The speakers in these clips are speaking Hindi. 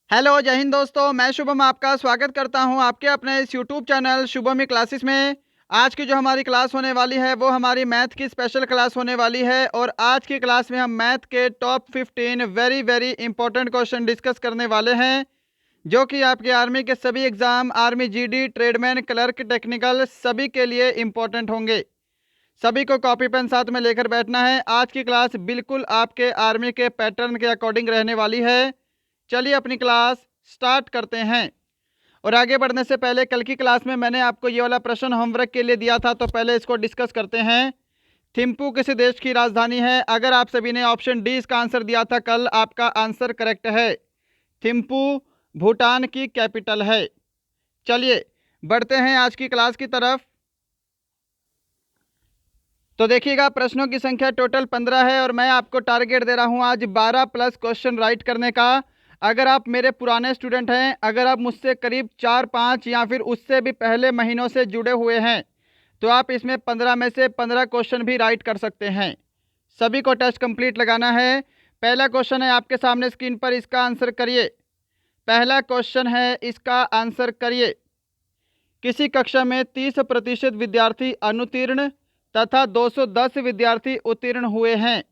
हेलो, जय हिंद दोस्तों। मैं शुभम आपका स्वागत करता हूं आपके अपने इस यूट्यूब चैनल शुभम क्लासेस में। आज की जो हमारी क्लास होने वाली है वो हमारी मैथ की स्पेशल क्लास होने वाली है और आज की क्लास में हम मैथ के top 15 very very important question discuss करने वाले हैं, जो कि आपके आर्मी के सभी exam, army GD, tradesman, clerk, technical सभी के लिए इंपॉर्टेंट होंगे। सभी को कॉपी पेन साथ में लेकर बैठना है। आज की क्लास बिल्कुल आपके आर्मी के पैटर्न के अकॉर्डिंग रहने वाली है। चलिए अपनी क्लास स्टार्ट करते हैं। और आगे बढ़ने से पहले कल की क्लास में मैंने आपको ये वाला प्रश्न होमवर्क के लिए दिया था, तो पहले इसको डिस्कस करते हैं। थिम्पू किस देश की राजधानी है? अगर आप सभी ने ऑप्शन डी इसका आंसर दिया था कल, आपका आंसर करेक्ट है। थिम्पू भूटान की कैपिटल है। चलिए बढ़ते हैं आज की क्लास की तरफ। तो देखिएगा, प्रश्नों की संख्या टोटल 15 है और मैं आपको टारगेट दे रहा हूं आज 12 प्लस क्वेश्चन राइट करने का। अगर आप मेरे पुराने स्टूडेंट हैं, अगर आप मुझसे करीब 4-5 या फिर उससे भी पहले महीनों से जुड़े हुए हैं, तो आप इसमें 15 में से 15 क्वेश्चन भी राइट कर सकते हैं। सभी को टेस्ट कंप्लीट लगाना है। पहला क्वेश्चन है आपके सामने स्क्रीन पर, इसका आंसर करिए। पहला क्वेश्चन है, इसका आंसर करिए। किसी कक्षा में 30% विद्यार्थी अनुत्तीर्ण तथा 210 विद्यार्थी उत्तीर्ण हुए हैं,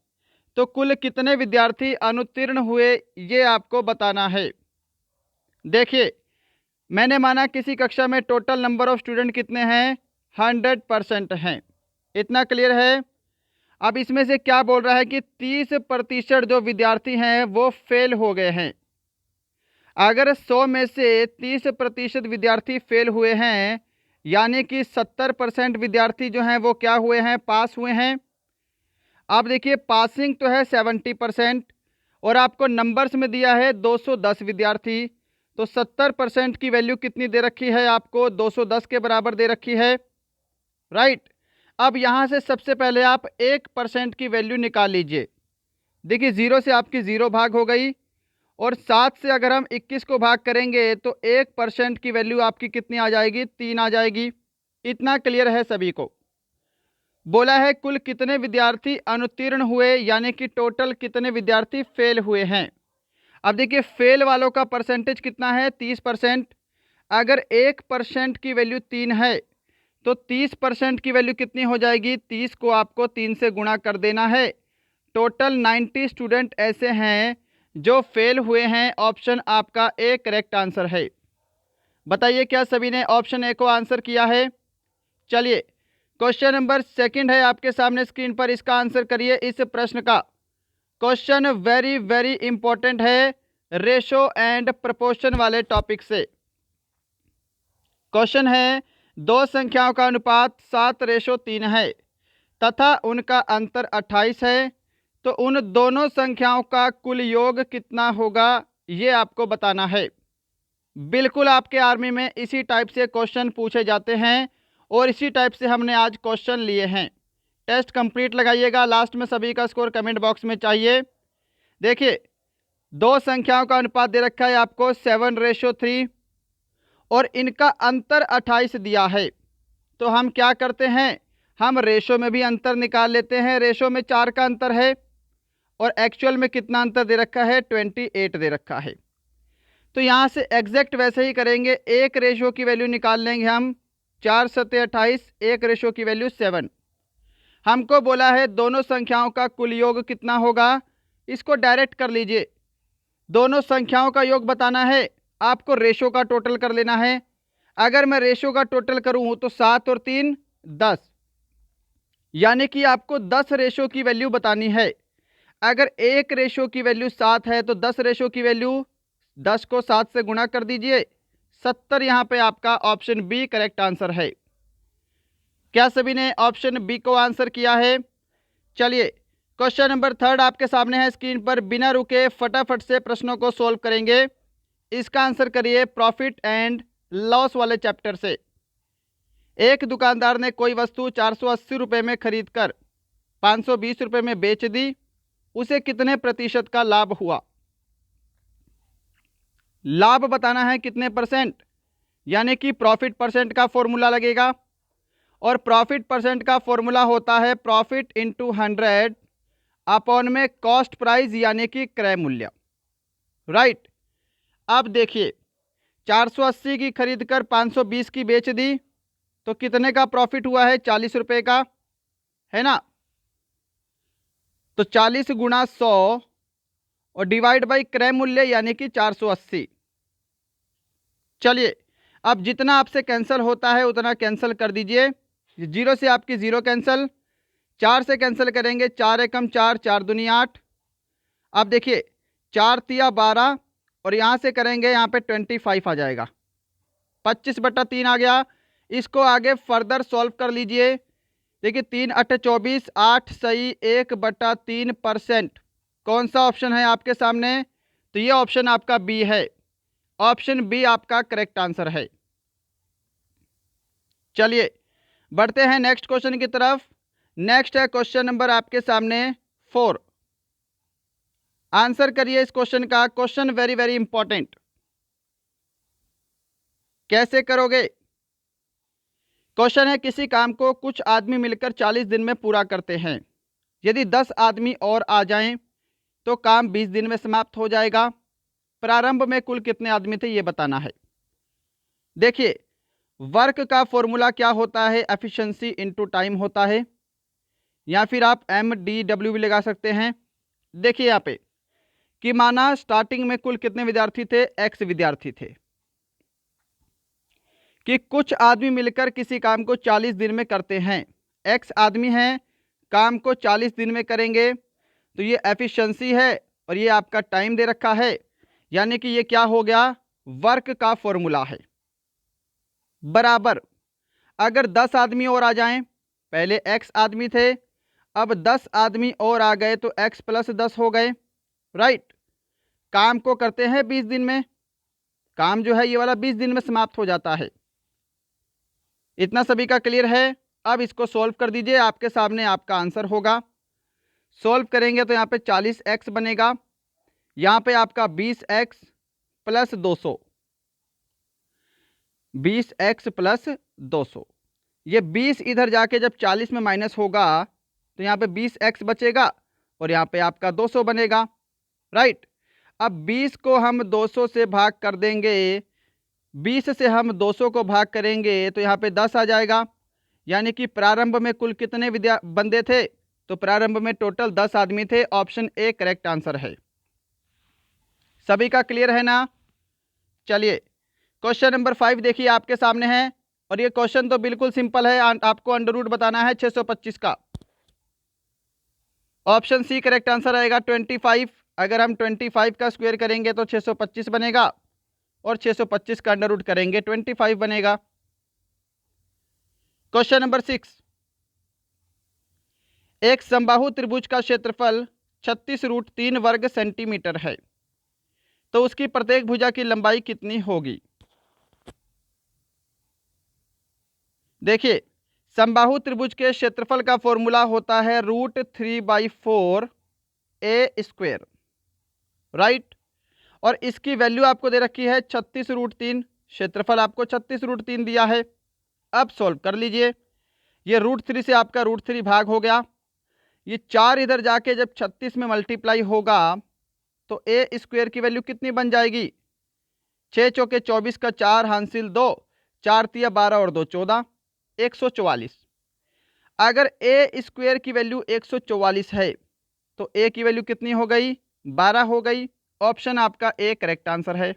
तो कुल कितने विद्यार्थी अनुत्तीर्ण हुए, ये आपको बताना है। देखिए, मैंने माना किसी कक्षा में टोटल नंबर ऑफ स्टूडेंट कितने हैं, 100% हैं। इतना क्लियर है। अब इसमें से क्या बोल रहा है कि 30% जो विद्यार्थी हैं वो फेल हो गए हैं। अगर 100 में से 30% विद्यार्थी फेल हुए हैं, यानी कि 70% विद्यार्थी जो हैं वो क्या हुए हैं, पास हुए हैं। आप देखिए, पासिंग तो है 70% और आपको नंबर्स में दिया है 210 विद्यार्थी, तो 70% की वैल्यू कितनी दे रखी है आपको, 210 के बराबर दे रखी है। राइट। अब यहाँ से सबसे पहले आप 1% की वैल्यू निकाल लीजिए। देखिए, 0 से आपकी 0 भाग हो गई और 7 से अगर हम 21 को भाग करेंगे तो 1% की वैल्यू आपकी कितनी आ जाएगी, 3 आ जाएगी। इतना क्लियर है सभी को? बोला है कुल कितने विद्यार्थी अनुत्तीर्ण हुए, यानी कि टोटल कितने विद्यार्थी फेल हुए हैं। अब देखिए, फेल वालों का परसेंटेज कितना है, 30%। अगर 1% की वैल्यू 3 है तो 30% की वैल्यू कितनी हो जाएगी, 30 को आपको 3 से गुणा कर देना है। टोटल 90 स्टूडेंट ऐसे हैं जो फेल हुए हैं। ऑप्शन आपका ए करेक्ट आंसर है। बताइए, क्या सभी ने ऑप्शन ए को आंसर किया है? चलिए, क्वेश्चन नंबर सेकंड है आपके सामने स्क्रीन पर, इसका आंसर करिए इस प्रश्न का। क्वेश्चन वेरी वेरी इंपॉर्टेंट है, रेशो एंड प्रपोर्शन वाले टॉपिक से। क्वेश्चन है, दो संख्याओं का अनुपात 7:3 है तथा उनका अंतर 28 है, तो उन दोनों संख्याओं का कुल योग कितना होगा, ये आपको बताना है। बिल्कुल आपके आर्मी में इसी टाइप से क्वेश्चन पूछे जाते हैं और इसी टाइप से हमने आज क्वेश्चन लिए हैं। टेस्ट कंप्लीट लगाइएगा, लास्ट में सभी का स्कोर कमेंट बॉक्स में चाहिए। देखिए, दो संख्याओं का अनुपात दे रखा है आपको 7:3 और इनका अंतर 28 दिया है। तो हम क्या करते हैं, हम रेशो में भी अंतर निकाल लेते हैं। रेशो में 4 का अंतर है और एक्चुअल में कितना अंतर दे रखा है, 28 दे रखा है। तो यहाँ से एग्जैक्ट वैसे ही करेंगे, एक रेशो की वैल्यू निकाल लेंगे हम, 4×7=28, एक रेशो की वैल्यू 7। हमको बोला है दोनों संख्याओं का कुल योग कितना होगा, इसको डायरेक्ट कर लीजिए। दोनों संख्याओं का योग बताना है, आपको रेशो का टोटल कर लेना है। अगर मैं रेशो का टोटल करूं तो 7 और 3 10, यानी कि आपको 10 रेशो की वैल्यू बतानी है। अगर एक रेशो की वैल्यू 7 है तो 10 रेशो की वैल्यू, 10 को 7 से गुणा कर दीजिए, 70। यहाँ पे आपका ऑप्शन बी करेक्ट आंसर है। क्या सभी ने ऑप्शन बी को आंसर किया है? चलिए, क्वेश्चन नंबर थर्ड आपके सामने है स्क्रीन पर। बिना रुके फटाफट से प्रश्नों को सोल्व करेंगे। इसका आंसर करिए प्रॉफिट एंड लॉस वाले चैप्टर से। एक दुकानदार ने कोई वस्तु 480 रुपये में खरीद कर 520 रुपये में बेच दी, उसे कितने प्रतिशत का लाभ हुआ? लाभ बताना है कितने परसेंट, यानी कि प्रॉफिट परसेंट का फॉर्मूला लगेगा और प्रॉफिट परसेंट का फॉर्मूला होता है प्रॉफिट इंटू 100 अपॉन में कॉस्ट प्राइस, यानी कि क्रय मूल्य। राइट। अब देखिए 480 की खरीद कर 520 की बेच दी तो कितने का प्रॉफिट हुआ है? 40 रुपये का, है ना। तो 40 गुणा 100 और डिवाइड बाई क्रय मूल्य यानी कि 480। चलिए अब जितना आपसे कैंसिल होता है उतना कैंसिल कर दीजिए। जीरो से आपकी जीरो कैंसिल, 4 से कैंसिल करेंगे, 4 एकम 4, 4 दूनी 8। अब देखिए 4 तिया 12 और यहाँ से करेंगे, यहाँ पे 25 आ जाएगा, 25/3 आ गया। इसको आगे फर्दर सॉल्व कर लीजिए। देखिए 3 8 24, 8 सही 1/3%। कौन सा ऑप्शन है आपके सामने? तो ये ऑप्शन आपका बी है। ऑप्शन बी आपका करेक्ट आंसर है। चलिए बढ़ते हैं नेक्स्ट क्वेश्चन की तरफ। नेक्स्ट है क्वेश्चन नंबर आपके सामने 4। आंसर करिए इस क्वेश्चन का। Question very very important. कैसे करोगे? क्वेश्चन है किसी काम को कुछ आदमी मिलकर 40 दिन में पूरा करते हैं। यदि 10 आदमी और आ जाएं तो काम 20 दिन में समाप्त हो जाएगा। प्रारंभ में कुल कितने आदमी थे ये बताना है। देखिए वर्क का फॉर्मूला क्या होता है? एफिशिएंसी इनटू टाइम होता है, या फिर आप MDW भी लगा सकते हैं। देखिए यहाँ पे कि माना स्टार्टिंग में कुल कितने विद्यार्थी थे? X विद्यार्थी थे। कि कुछ आदमी मिलकर किसी काम को 40 दिन में करते हैं। X आदमी हैं, काम को 40 दिन में करेंगे, तो ये एफिशिएंसी है और ये आपका टाइम दे रखा है, यानी कि ये क्या हो गया? वर्क का फॉर्मूला है। बराबर अगर 10 आदमी और आ जाएं, पहले X आदमी थे, अब 10 आदमी और आ गए तो X + 10 हो गए, राइट। काम को करते हैं 20 दिन में, काम जो है ये वाला 20 दिन में समाप्त हो जाता है। इतना सभी का क्लियर है? अब इसको सॉल्व कर दीजिए, आपके सामने आपका आंसर होगा। सॉल्व करेंगे तो यहाँ पे 40x बनेगा, यहाँ पे आपका 20x + 200, 20x + 200। ये 20 इधर जाके जब 40 में माइनस होगा तो यहाँ पे 20x बचेगा और यहाँ पे आपका 200 बनेगा, राइट। अब 20 को हम 200 से भाग कर देंगे, 20 से हम 200 को भाग करेंगे तो यहाँ पे 10 आ जाएगा, यानी कि प्रारंभ में कुल कितने बंदे थे? तो प्रारंभ में टोटल 10 आदमी थे। ऑप्शन ए करेक्ट आंसर है। सभी का क्लियर है ना? चलिए क्वेश्चन नंबर 5 देखिए आपके सामने है, और ये क्वेश्चन तो बिल्कुल सिंपल है, आपको अंडर रूट बताना है 625 का। ऑप्शन सी करेक्ट आंसर आएगा 25। अगर हम 25 का स्क्वायर करेंगे तो 625 बनेगा, और 625 का अंडर रूट करेंगे 25 बनेगा। Question number 6। एक समबाहु त्रिभुज का क्षेत्रफल 36√3 वर्ग सेंटीमीटर है, तो उसकी प्रत्येक भुजा की लंबाई कितनी होगी? देखिए समबाहु त्रिभुज के क्षेत्रफल का फॉर्मूला होता है √3/4 a², राइट। और इसकी वैल्यू आपको दे रखी है 36√3, क्षेत्रफल आपको 36√3 दिया है। अब सॉल्व कर लीजिए। ये √3 से आपका √3 भाग हो गया, ये 4 इधर जाके जब 36 में मल्टीप्लाई होगा तो a² की वैल्यू कितनी बन जाएगी? 6 चौके 24 का 4 हासिल 2, 4 तिया 12 और 2 14, 144। अगर a² की वैल्यू 144 है तो a की वैल्यू कितनी हो गई? 12 हो गई। ऑप्शन आपका ए करेक्ट आंसर है।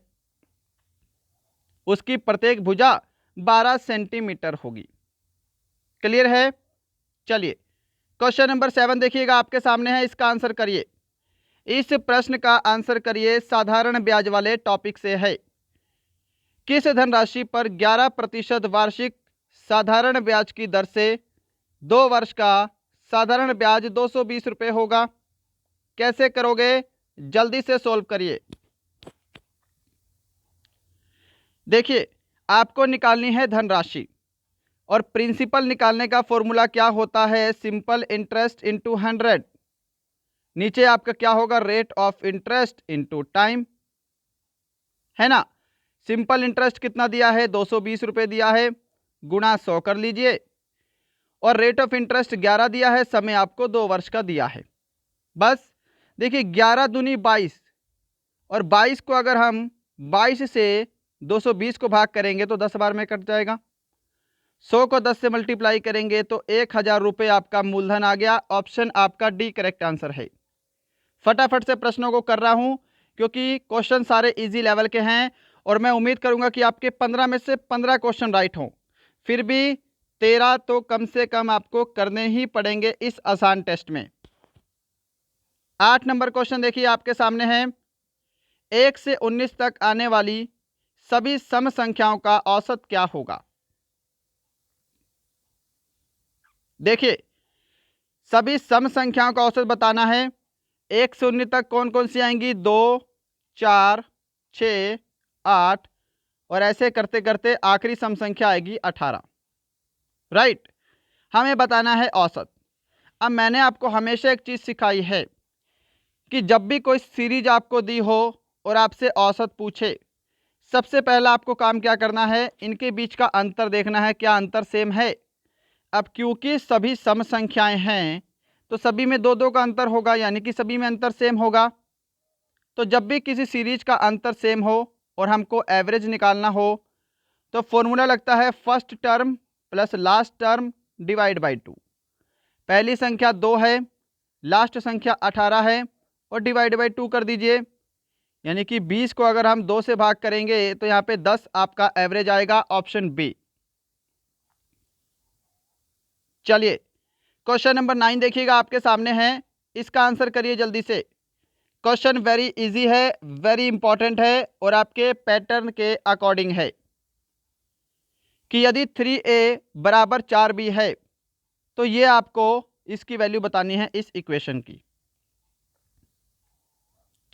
उसकी प्रत्येक भुजा 12 सेंटीमीटर होगी। क्लियर है? चलिए क्वेश्चन नंबर 7 देखिएगा आपके सामने है, इसका आंसर करिए। इस प्रश्न का आंसर करिए, साधारण ब्याज वाले टॉपिक से है। किस धनराशि पर 11% वार्षिक साधारण ब्याज की दर से 2 वर्ष का साधारण ब्याज 220 रुपये होगा? कैसे करोगे? जल्दी से सॉल्व करिए। देखिए आपको निकालनी है धनराशि, और प्रिंसिपल निकालने का फॉर्मूला क्या होता है? Simple interest into 100। नीचे आपका क्या होगा? Rate of interest into time, है ना। सिंपल इंटरेस्ट कितना दिया है? 220 रुपये दिया है, गुणा 100 कर लीजिए, और रेट ऑफ इंटरेस्ट 11 दिया है, समय आपको 2 वर्ष का दिया है। बस देखिए 11 दूनी 22, और 22 को अगर हम 22 से 220 को भाग करेंगे तो 10 बार में कट जाएगा। 100 को 10 से मल्टीप्लाई करेंगे तो 1000 रुपये आपका मूलधन आ गया। ऑप्शन आपका डी करेक्ट आंसर है। फटाफट से प्रश्नों को कर रहा हूं क्योंकि क्वेश्चन सारे इजी लेवल के हैं और मैं उम्मीद करूंगा कि आपके 15 में से 15 क्वेश्चन राइट हों। फिर भी 13 तो कम से कम आपको करने ही पड़ेंगे इस आसान टेस्ट में। 8 नंबर क्वेश्चन देखिए आपके सामने है। 1 से 19 तक आने वाली सभी सम संख्याओं का औसत क्या होगा? देखिए, सभी सम संख्याओं का औसत बताना है। 1 से 19 तक कौन कौन सी आएंगी? 2, 4, 6, 8 और ऐसे करते करते आखिरी सम संख्या आएगी 18। राइट, हमें बताना है औसत। अब मैंने आपको हमेशा एक चीज़ सिखाई है कि जब भी कोई सीरीज आपको दी हो और आपसे औसत पूछे, सबसे पहला आपको काम क्या करना है? इनके बीच का अंतर देखना है, क्या अंतर सेम है। अब क्योंकि सभी सम संख्याएं हैं तो सभी में 2-2 का अंतर होगा, यानी कि सभी में अंतर सेम होगा। तो जब भी किसी सीरीज का अंतर सेम हो और हमको एवरेज निकालना हो तो फॉर्मूला लगता है first term plus last term divide by 2। पहली संख्या 2 है, लास्ट संख्या 18 है और डिवाइड बाई 2 कर दीजिए। यानी कि 20 को अगर हम 2 से भाग करेंगे तो यहाँ पे 10 आपका एवरेज आएगा। Option B. चलिए, क्वेश्चन नंबर 9 देखिएगा आपके सामने है। इसका आंसर करिए जल्दी से। क्वेश्चन वेरी इजी है, वेरी इंपॉर्टेंट है और आपके पैटर्न के अकॉर्डिंग है कि यदि 3a बराबर 4b है तो ये आपको इसकी वैल्यू बतानी है इस इक्वेशन की।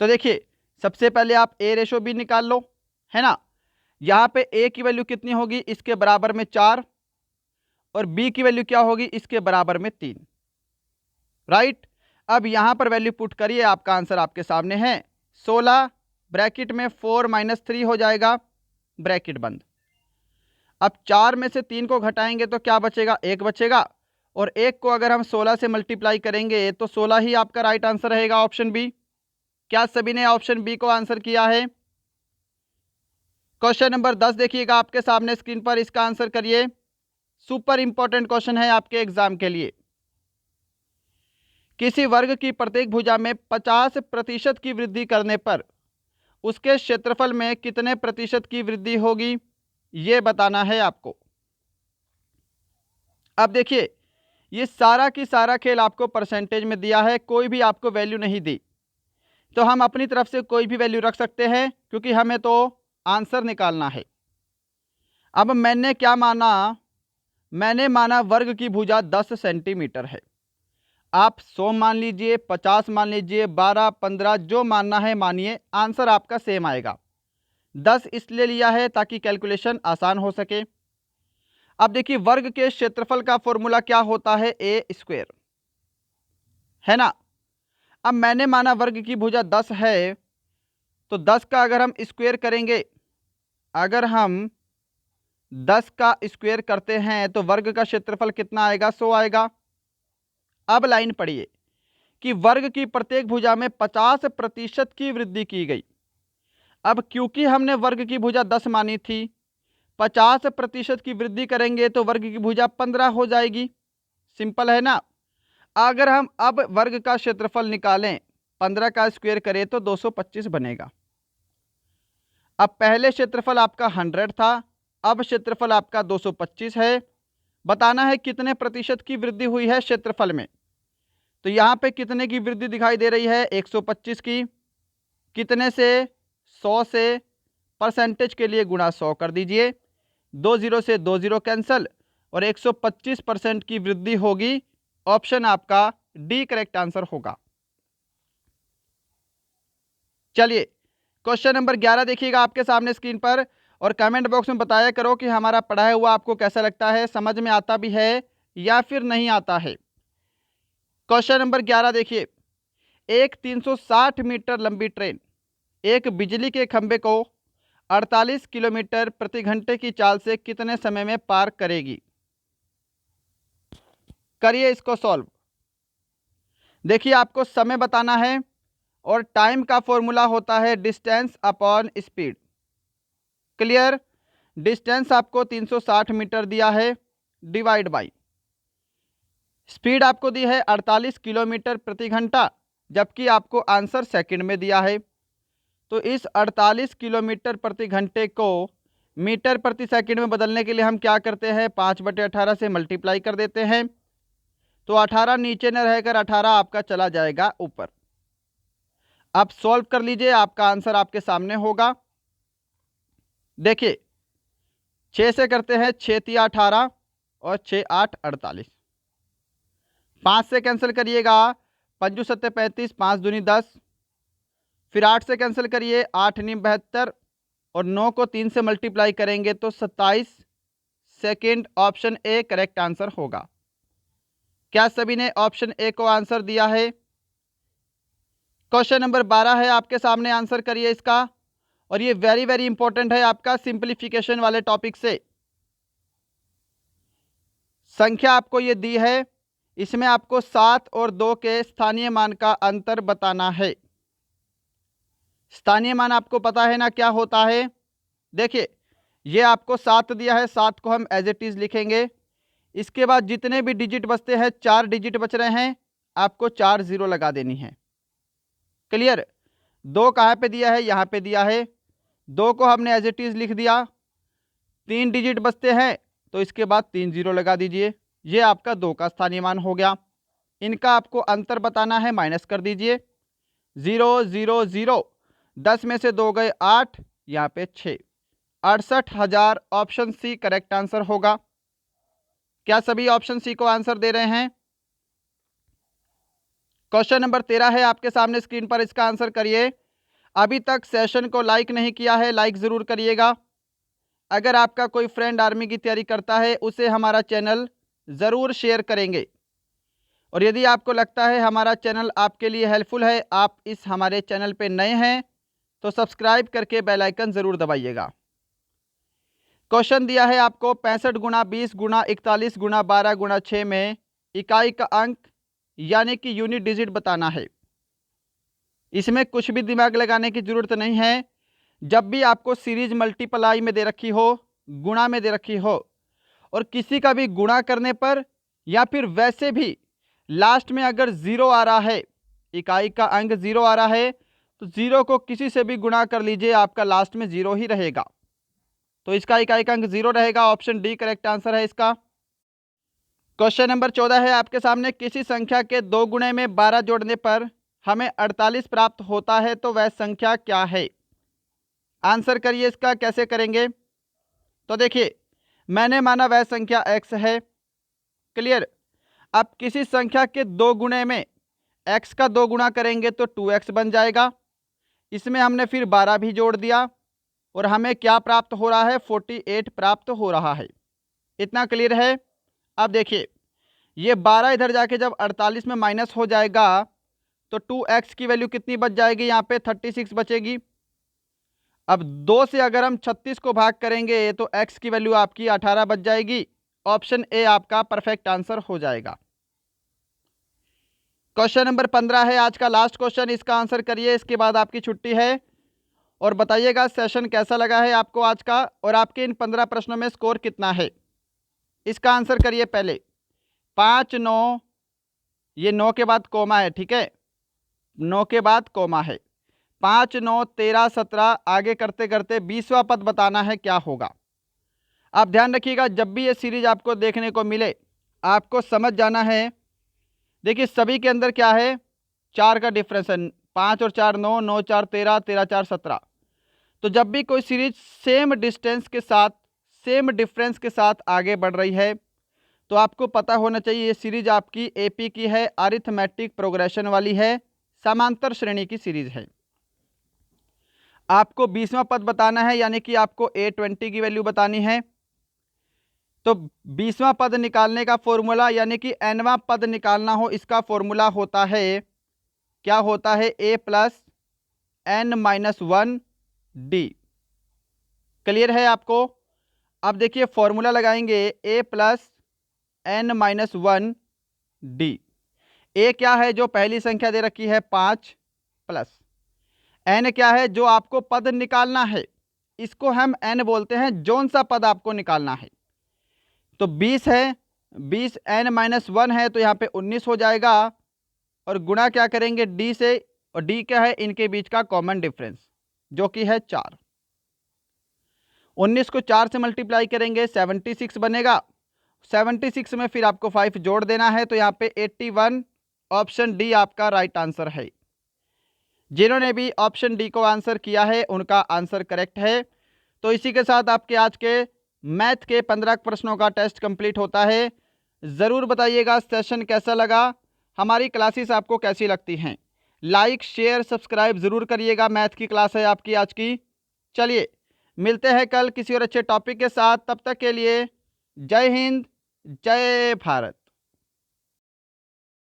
तो देखिए, सबसे पहले आप a रेशो b निकाल लो, है ना। यहाँ पे a की वैल्यू कितनी होगी? इसके बराबर में 4 और b की वैल्यू क्या होगी? इसके बराबर में 3। राइट, अब यहाँ पर वैल्यू पुट करिए, आपका आंसर आपके सामने है 16 ब्रैकेट में 4 - 3 हो जाएगा, ब्रैकेट बंद। अब 4 में से 3 को घटाएंगे तो क्या बचेगा? 1 बचेगा और 1 को अगर हम 16 से मल्टीप्लाई करेंगे तो 16 ही आपका राइट आंसर रहेगा, ऑप्शन बी। क्या सभी ने ऑप्शन बी को आंसर किया है? क्वेश्चन नंबर 10 देखिएगा आपके सामने स्क्रीन पर, इसका आंसर करिए। सुपर इंपॉर्टेंट क्वेश्चन है आपके एग्जाम के लिए। किसी वर्ग की प्रत्येक भुजा में 50% की वृद्धि करने पर उसके क्षेत्रफल में कितने प्रतिशत की वृद्धि होगी, ये बताना है आपको। अब देखिए, ये सारा की सारा खेल आपको परसेंटेज में दिया है, कोई भी आपको वैल्यू नहीं दी, तो हम अपनी तरफ से कोई भी वैल्यू रख सकते हैं क्योंकि हमें तो आंसर निकालना है। अब मैंने क्या माना? मैंने माना वर्ग की भुजा 10 सेंटीमीटर है। आप 100 मान लीजिए, 50 मान लीजिए, 12, 15, जो मानना है मानिए, आंसर आपका सेम आएगा। 10 इसलिए लिया है ताकि कैलकुलेशन आसान हो सके। अब देखिए, वर्ग के क्षेत्रफल का फॉर्मूला क्या होता है? ए स्क्वायर, है ना। अब मैंने माना वर्ग की भुजा 10 है तो 10 का अगर हम स्क्वायर करेंगे, अगर हम 10 का स्क्वायर करते हैं तो वर्ग का क्षेत्रफल कितना आएगा? 100 आएगा। अब लाइन पढ़िए कि वर्ग की प्रत्येक भुजा में 50% की वृद्धि की गई। अब क्योंकि हमने वर्ग की भुजा 10 मानी थी, 50% की वृद्धि करेंगे तो वर्ग की भुजा 15 हो जाएगी। सिंपल है ना। अगर हम अब वर्ग का क्षेत्रफल निकालें, 15 का स्क्वायर करें तो 225 बनेगा। अब पहले क्षेत्रफल आपका 100 था, अब क्षेत्रफल आपका 225 है। बताना है कितने प्रतिशत की वृद्धि हुई है क्षेत्रफल में। तो यहाँ पे कितने की वृद्धि दिखाई दे रही है? 125 की। कितने से? 100 से। परसेंटेज के लिए गुणा 100 कर दीजिए, 2 0 से 2 0 कैंसल और 125% की वृद्धि होगी। ऑप्शन आपका डी करेक्ट आंसर होगा। चलिए, क्वेश्चन नंबर 11 देखिएगा आपके सामने स्क्रीन पर और कमेंट बॉक्स में बताया करो कि हमारा पढ़ाया हुआ आपको कैसा लगता है, समझ में आता भी है या फिर नहीं आता है। क्वेश्चन नंबर 11 देखिए, एक 360 मीटर लंबी ट्रेन एक बिजली के खंभे को 48 किलोमीटर प्रति घंटे की चाल से कितने समय में पार करेगी? करिए इसको सॉल्व। देखिए, आपको समय बताना है और टाइम का फॉर्मूला होता है distance upon speed. Clear. Distance आपको 360 मीटर दिया है, डिवाइड बाई स्पीड आपको दी है 48 किलोमीटर प्रति घंटा, जबकि आपको आंसर सेकंड में दिया है। तो इस 48 किलोमीटर प्रति घंटे को मीटर प्रति सेकंड में बदलने के लिए हम क्या करते हैं, 5/18 से मल्टीप्लाई कर देते हैं। तो 18 नीचे न रहकर 18 आपका चला जाएगा ऊपर। आप सॉल्व कर लीजिए, आपका आंसर आपके सामने होगा। देखिए 6 से करते हैं, 6 तिया 18 और 6 8 48। 5 से कैंसिल करिएगा, 5 7 35, 5 दूनी 10। फिर 8 से कैंसिल करिए, 8 9 72 और 9 को 3 से मल्टीप्लाई करेंगे तो 27 second. Option A correct answer होगा। क्या सभी ने ऑप्शन ए को आंसर दिया है? क्वेश्चन नंबर 12 है आपके सामने, आंसर करिए इसका। और ये वेरी वेरी इंपॉर्टेंट है आपका सिंप्लीफिकेशन वाले टॉपिक से। संख्या आपको ये दी है, इसमें आपको 7 और 2 के स्थानीय मान का अंतर बताना है। स्थानीय मान आपको पता है ना क्या होता है। देखिए ये आपको 7 दिया है, 7 को हम एज इट इज लिखेंगे। इसके बाद जितने भी डिजिट बचते हैं, 4 डिजिट बच रहे हैं, आपको 4 0 लगा देनी है। क्लियर। 2 कहाँ पे दिया है, यहाँ पे दिया है, 2 को हमने एज इट इज लिख दिया। 3 डिजिट बचते हैं तो इसके बाद 3 0 लगा दीजिए। ये आपका 2 का स्थानीय मान हो गया। इनका आपको अंतर बताना है, माइनस कर दीजिए। 0 0 0, 10 में से 2 गए 8, यहाँ पे 6, 68,000। ऑप्शन सी करेक्ट आंसर होगा। क्या सभी ऑप्शन सी को आंसर दे रहे हैं? क्वेश्चन नंबर 13 है आपके सामने स्क्रीन पर, इसका आंसर करिए। अभी तक सेशन को लाइक नहीं किया है, लाइक ज़रूर करिएगा। अगर आपका कोई फ्रेंड आर्मी की तैयारी करता है, उसे हमारा चैनल ज़रूर शेयर करेंगे। और यदि आपको लगता है हमारा चैनल आपके लिए हेल्पफुल है, आप इस हमारे चैनल पे नए हैं, तो सब्सक्राइब करके बेल आइकन ज़रूर दबाइएगा। क्वेश्चन दिया है आपको 65 गुणा 20 गुणा 41 गुणा 12 गुणा 6 में इकाई का अंक यानी कि यूनिट डिजिट बताना है। इसमें कुछ भी दिमाग लगाने की ज़रूरत नहीं है। जब भी आपको सीरीज मल्टीप्लाई में दे रखी हो, गुणा में दे रखी हो, और किसी का भी गुणा करने पर या फिर वैसे भी लास्ट में अगर 0 आ रहा है, इकाई का अंक 0 आ रहा है, तो 0 को किसी से भी गुणा कर लीजिए, आपका लास्ट में 0 ही रहेगा। तो इसका इकाई का अंक 0 रहेगा। ऑप्शन डी करेक्ट आंसर है इसका। क्वेश्चन नंबर 14 है आपके सामने, किसी संख्या के 2 गुणे में 12 जोड़ने पर हमें 48 प्राप्त होता है, तो वह संख्या क्या है? आंसर करिए इसका, कैसे करेंगे? तो देखिए मैंने माना वह संख्या x है। क्लियर। अब किसी संख्या के 2 गुणे में x का 2 गुणा करेंगे तो 2x बन जाएगा। इसमें हमने फिर 12 भी जोड़ दिया और हमें क्या प्राप्त हो रहा है, 48 प्राप्त हो रहा है। इतना क्लियर है। अब देखिए ये 12 इधर जाके जब 48 में माइनस हो जाएगा तो 2x की वैल्यू कितनी बच जाएगी, यहाँ पे 36 बचेगी। अब 2 से अगर हम 36 को भाग करेंगे तो x की वैल्यू आपकी 18 बच जाएगी। ऑप्शन ए आपका परफेक्ट आंसर हो जाएगा। क्वेश्चन नंबर 15 है आज का लास्ट क्वेश्चन, इसका आंसर करिए, इसके बाद आपकी छुट्टी है। और बताइएगा सेशन कैसा लगा है आपको आज का, और आपके इन 15 प्रश्नों में स्कोर कितना है। इसका आंसर करिए पहले। 5 9, ये 9 के बाद कोमा है, ठीक है, 9 के बाद कोमा है। 5 9 13 17, आगे करते करते 20वां पद बताना है क्या होगा। आप ध्यान रखिएगा, जब भी ये सीरीज आपको देखने को मिले आपको समझ जाना है। देखिए सभी के अंदर क्या है, 4 का डिफरेंस है। 5 और 4 9, 9 4 13, 13 4 17। तो जब भी कोई सीरीज सेम डिस्टेंस के साथ, सेम डिफरेंस के साथ आगे बढ़ रही है, तो आपको पता होना चाहिए ये सीरीज आपकी एपी की है, अरिथमेटिक प्रोग्रेशन वाली है, समांतर श्रेणी की सीरीज है। आपको 20वां पद बताना है, यानी कि आपको A20 की वैल्यू बतानी है। तो 20वां पद निकालने का फॉर्मूला, यानी कि nवां पद निकालना हो, इसका फॉर्मूला होता है, क्या होता है, a plus n minus 1 d. Clear है आपको? अब देखिए फॉर्मूला लगाएंगे, a plus n minus 1 d. A क्या है, जो पहली संख्या दे रखी है 5, प्लस n क्या है जो आपको पद निकालना है, इसको हम n बोलते हैं। जौन सा पद आपको निकालना है, तो 20 है, 20 n-1 है तो यहाँ पे 19 हो जाएगा, और गुणा क्या करेंगे d से, और d क्या है, इनके बीच का कॉमन डिफरेंस जो कि है 4। 19 को 4 से मल्टीप्लाई करेंगे 76 बनेगा। 76 में फिर आपको 5 जोड़ देना है, तो यहाँ पे 81, ऑप्शन डी आपका राइट आंसर है। जिन्होंने भी ऑप्शन डी को आंसर किया है उनका आंसर करेक्ट है। तो इसी के साथ आपके आज के मैथ के 15 प्रश्नों का टेस्ट कंप्लीट होता है। ज़रूर बताइएगा सेशन कैसा लगा, हमारी क्लासेस आपको कैसी लगती हैं। लाइक शेयर सब्सक्राइब ज़रूर करिएगा। मैथ की क्लास है आपकी आज की। चलिए मिलते हैं कल किसी और अच्छे टॉपिक के साथ, तब तक के लिए जय हिंद, जय भारत।